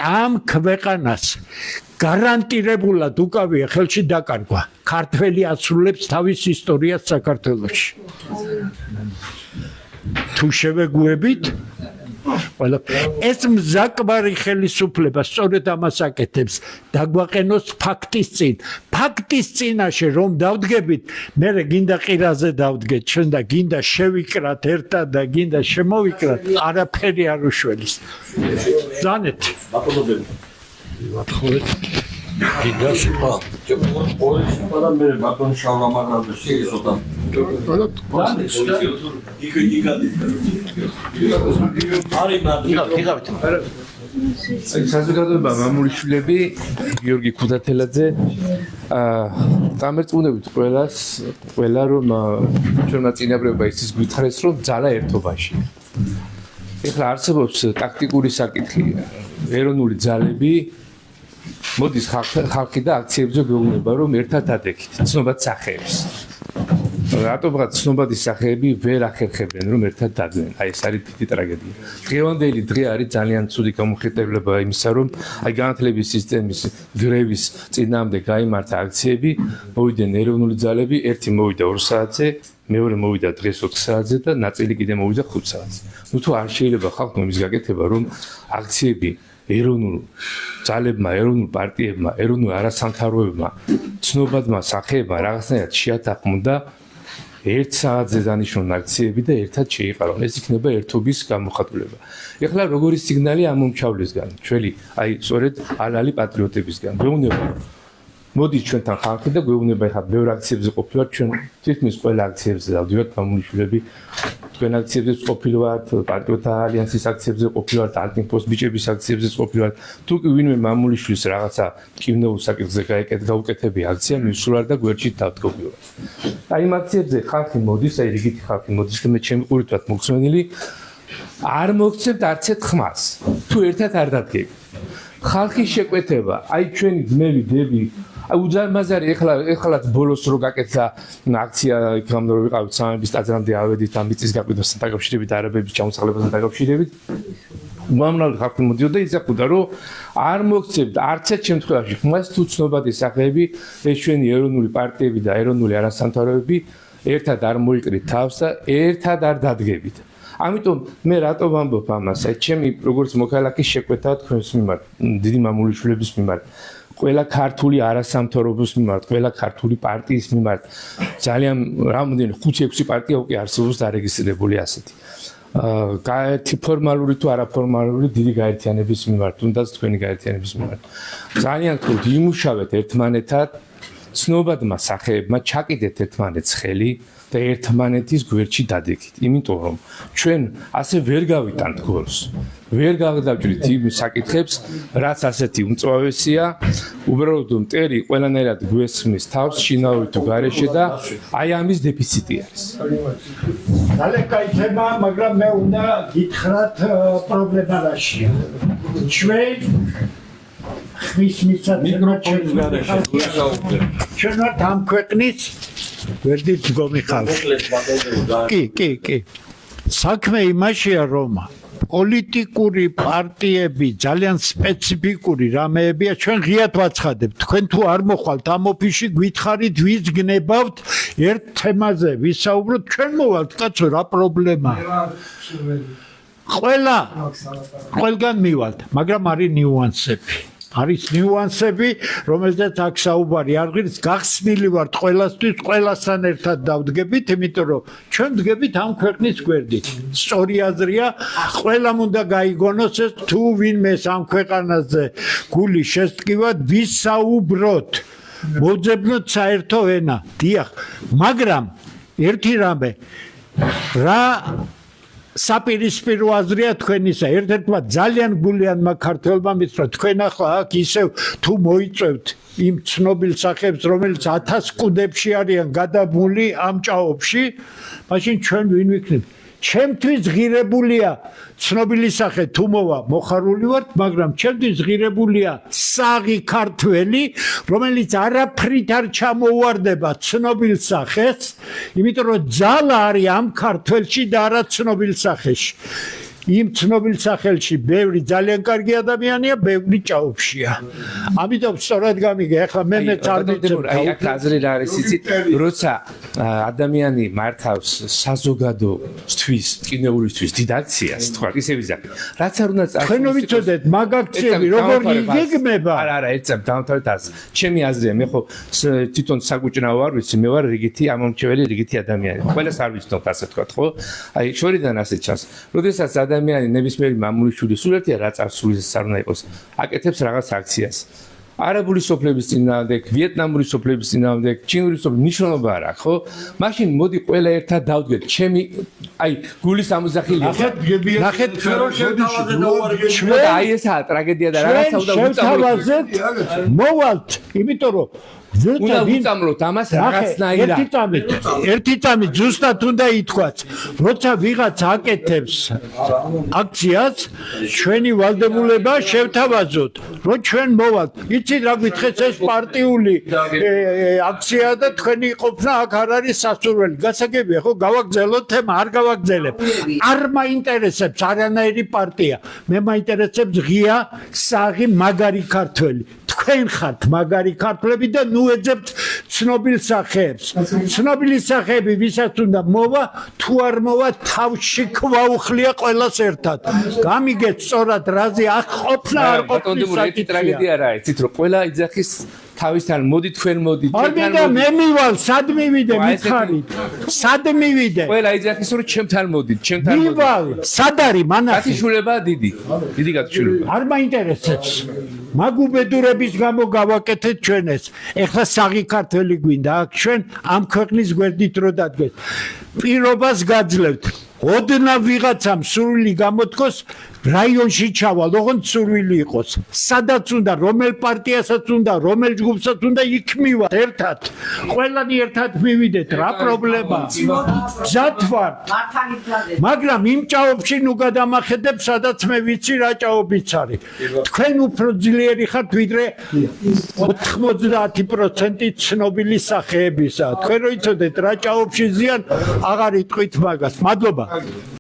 ამ ქვეყანას გარანტირებულად უკავია ხელში დაკარგვა. ქართველი ასრულებს თავის ისტორიას საქართველოში. თუ შევეგუებით ეს მზაკბარი ხელისუფლება სწორედ ამას აკეთებს დაგვაყენოს ფაქტის წინ. ფაქტის წინაშე რომ დავდგებით, მე გინდა ყირაზე დავდგეთ, ჩვენ და გინდა შევიკრათ ერთად და გინდა შემოვიკრათ, არაფერი არ უშველის. ზანეთ. მადლობები. მადლობთ. გინდა სხვა. ორ მე ბატონ შავლამაღალზე შეესოდა. საზოგადოება მამულიშვილები გიორგი ქუთათელაძე დამერწმუნებით ყველა რომ ჩვენმა წინაპრებმა ისიც გვითხრეს რომ ძალა ერთობაში. ეხლა არსებობს ტაქტიკური საკითხი ეროვნული ძალები მოდის ხალხი და აქციებზე გვეუბნება რომ ერთად ადექით ცნობად სახეებს. რატომღაც ცნობადი სახეები ვერ ახერხებენ რომ ერთად დადნენ. აი ეს არის დიდი ტრაგედია. დღევანდელი დღე არის ძალიან ცუდი გამოხეტებლება იმისა რომ აი განათლების სისტემის გრევის წინააღმდეგ გაიმართა აქციები, მოვიდნენ ეროვნული ძალები, ერთი მოვიდა 2 საათზე, მეორე მოვიდა დღეს 4 საათზე და ნაწილი კიდე მოვიდა 5 საათზე. ნუ თუ არ შეიძლება ხალხმა იმის გაკეთება რომ აქციები ეროვნულ ძალებმა, ეროვნულ პარტიებმა, ეროვნულ არასამთავროებმა, ცნობადმა სახეებმა რაღაცნაირად შეათანხმდა 1 საათზე დანიშნულ აქციები და ერთად შეიყარონ. ეს იქნება ერთობის გამოხატულება. ეხლა როგორი სიგნალი ამომჩავლისგან, ჩვენი აი სწორედ ალალი პატრიოტებისგან. გვეუბნება მოდის ჩვენთან ხალხი და გვეუბნება ეხლა ბევრ აქციებზე ყოფილვართ, ჩვენ თითქმის ყველა აქციებზე დავდივართ მამულიშვილები. თქვენ აქციებზე ყოფილვართ, პატრიოტთა ალიანსის აქციებზე ყოფილვართ, ალტინფოს ბიჭების აქციებზე ყოფილვართ. თუ კი ვინმე მამულიშვილის რაღაცა კინოურ საკითხზე გაუკეთებია აქცია, მისულარ და გვერდში დავდგობილვარ. აი იმ აქციებზე ხალხი მოდის, აი რიგითი ხალხი მოდის და მე ჩემი ყურით ვარ მოხსენილი, არ მოგცემთ არც ერთ ხმას. თუ ერთად არ დადგებით. ხალხის შეკვეთება, აი ჩვენი ძმები, დები უძარმაზარი ეხლაც ბოლოს რო გაკეთდა აქცია იქამდე რომ ვიყავით სამების ტაძრამდე ავედით ამ მიწის გაყიდვასთან დაკავშირებით არაბების ჩამოსახლებასთან დაკავშირებით უამრავი ხალხი მოდიოდა იზახუდა რომ არ მოგცემთ არც ერთ შემთხვევაში ხმას თუ ცნობადი სახეები ეს ჩვენი ეროვნული პარტიები და ეროვნული არასამთავროებები ერთად არ მოიკრით თავს და ერთად არ დადგებით. ამიტომ მე რატო ვამბობ ამას? აი ჩემი როგორც მოქალაქის შეკვეთა თქვენს მიმართ, დიდი მამულიშვილების მიმართ, ყველა ქართული არასამთავრობოს მიმართ, ყველა ქართული პარტიის მიმართ, ძალიან რამოდენიმე 5-6 პარტია უკვე არსებობს დარეგისტრირებული ასეთი. გაერთი ფორმალური თუ არაფორმალური დიდი გაერთიანების მიმართ, თუნდაც თქვენი გაერთიანების მიმართ. ძალიან გთხოვთ იმუშავეთ ერთმანეთად, ცნობადმა სახეებმა ჩაკიდეთ ერთმანეთს ხელი და ერთმანეთის გვერდში დადექით. იმიტომ რომ ჩვენ ასე ვერ გავიტანთ გოლს. ვერ გავდაჭრით იმ საკითხებს, რაც ასეთი უმწვავესია, უბრალოდ მტერი ყველანაირად გვესმის თავს შინაური თუ გარეშე და აი ამის დეფიციტი არის. ძალიან კაი თემა, მაგრამ მე უნდა გითხრათ პრობლემა რაშია. ჩვენ ხმის მიცემის გარეშე ჩვენ ვართ ამ ქვეყნის ვერდით დგომი ხალხი. კი. საქმე იმაშია რომ პოლიტიკური პარტიები ძალიან სპეციფიკური რამეებია, ჩვენ ღიად ვაცხადებთ. თქვენ თუ არ მოხვალთ ამ ოფისში, გითხარით ვის გნებავთ ერთ თემაზე, ვისაუბროთ, ჩვენ მოვალთ, კაცო, რა პრობლემაა? ყველგან მივალთ, მაგრამ არის ნიუანსები. არის ნიუანსები, რომელზეც აქ საუბარი არ ღირს, გახსნილი ვართ ყველასთვის, ყველასთან ერთად დავდგებით, იმიტომ რომ ჩვენ ვდგებით ამ ქვეყნის გვერდით. სწორი აზრია, ყველამ უნდა გაიგონოს ეს თუ ვინმეს ამ ქვეყანაზე გული შესტკივა, ვისაუბროთ, მოძებნოთ საერთო ენა. დიახ, მაგრამ ერთი რამე რა საპირისპირო აზრია თქვენისა. ერთ-ერთმა ძალიან გულიანმა ქართველმა მითხრა, თქვენ ახლა აქ ისევ თუ მოიწევთ იმ ცნობილ სახეებს, რომელიც 1000 კუდებში არიან გადაბმული ამ ჭაობში, მაშინ ჩვენ ვინ ვიქნებთ? ჩემთვის ღირებულია ცნობილი სახე თუ მოვა მოხარული ვართ, მაგრამ ჩემთვის ღირებულია საღი ქართველი, რომელიც არაფრით არ ჩამოუვარდება ცნობილ სახეს, იმიტომ რომ ძალა არის ამ ქართველში და არა ცნობილ სახეში. იმ ცნობილ სახელში ბევრი ძალიან კარგი ადამიანია, ბევრი ჭაობშია. ამიტომ სწორად გამიგე, ახლა მე არ ვიცი. აი აქ აზრი რა არის იცით, როცა ადამიანი მართავს საზოგადოთვის, კინეულისთვის დიდ აქციას, თქვა ისე ვიზახი. რაც არ უნდა წარსულიყო. თქვენ ვიცოდეთ, მაგ აქციები როგორ იგეგმება? არა, ეცემ დავთავრეთ ას. ჩემი აზრია, მე ხო თვითონ საკუჭნაო არ ვიცი, მე ვარ რიგითი ამომრჩეველი რიგითი ადამიანი. ყველას არ ვიცნობ ასე თქვა, ხო? აი შორიდან ასე ჩანს. როდესაც ადამიანი ნებისმიერი მამულიშვილი სულ ერთია რა წარსულის არ უნდა იყოს. აკეთებს რაღაც აქციას. არაბული სოფლების წინააღმდეგ, ვიეტნამური სოფლების წინააღმდეგ, ჩინური სოფლების მნიშვნელობა არ აქვს, ხო? მაშინ მოდი ყველა ერთად დავდგეთ. ჩემი აი გულის ამოზახილია. ნახეთ ჩვენ აი ესაა ტრაგედია და რაღაცა უნდა შევთავაზეთ, მოვალთ, იმიტომ რომ უნდა ვუწამლოთ ამას რაღაცნაირად. ერთი წამით ზუსტად უნდა ითქვას, როცა ვიღაც აკეთებს აქციას, ჩვენი ვალდებულება შევთავაზოთ, რომ ჩვენ მოვალთ. იცით რა გითხეთ, ეს პარტიული აქციაა და თქვენი ყოფნა აქ არ არის სასურველი. გასაგებია, ხო, გავაგზავნოთ თემა, არ გავაგზავნებ. არ მაინტერესებს არანაირი პარტია. მე მაინტერესებს ღია, საღი, მაგარი ქართველი. თქვენ ხართ მაგარი ქართველები და ნუ ეძებთ ცნობილ სახეებს. ცნობილი სახეები ვისაც უნდა მოვა, თუ არ მოვა, თავში ქვაუხლია ყველას ერთად. გამიგეთ სწორად რაზე აქ ყოფნა არ ყოფნის საკითხია. ტრაგედია რა, იცით რომ ყველა იძახის თავისთან მოდი თქვენ მოდით. და მე მივალ, სად მივიდე მითხარით? სად მივიდე? ყველა იძახის რომ ჩემთან მოდით, ჩემთან მოდით. მივალ, სად არის მანახი? გათიშულება დიდი. დიდი გათიშულება. არ მაინტერესებს. მაგუბედურების გამო გავაკეთეთ ჩვენ ეს. ეხლა საღი ქართველი გვინდა აქ ჩვენ ამ ქვეყნის გვერდით რო დადგეს. პირობას გაძლევთ. ოდნა ვიღაცამ სურვილი გამოთქოს რაიონში ჩავალ, ოღონდ სურვილი იყოს. სადაც უნდა, რომელ პარტიასაც უნდა, რომელ ჯგუფსაც უნდა იქ მივა ერთად. ყველანი ერთად მივიდეთ, რა პრობლემაა? გზად ვარ. მაგრამ იმ ჭაობში ნუ გადამახედებ, სადაც მე ვიცი რა ჭაობიც არის. თქვენ უფრო ძლიერი ხართ, ვიდრე 90% ცნობილი სახეებისა. თქვენ რო იცოდეთ რა ჭაობში ზიან, აღარ იტყვით მაგას. მადლობა.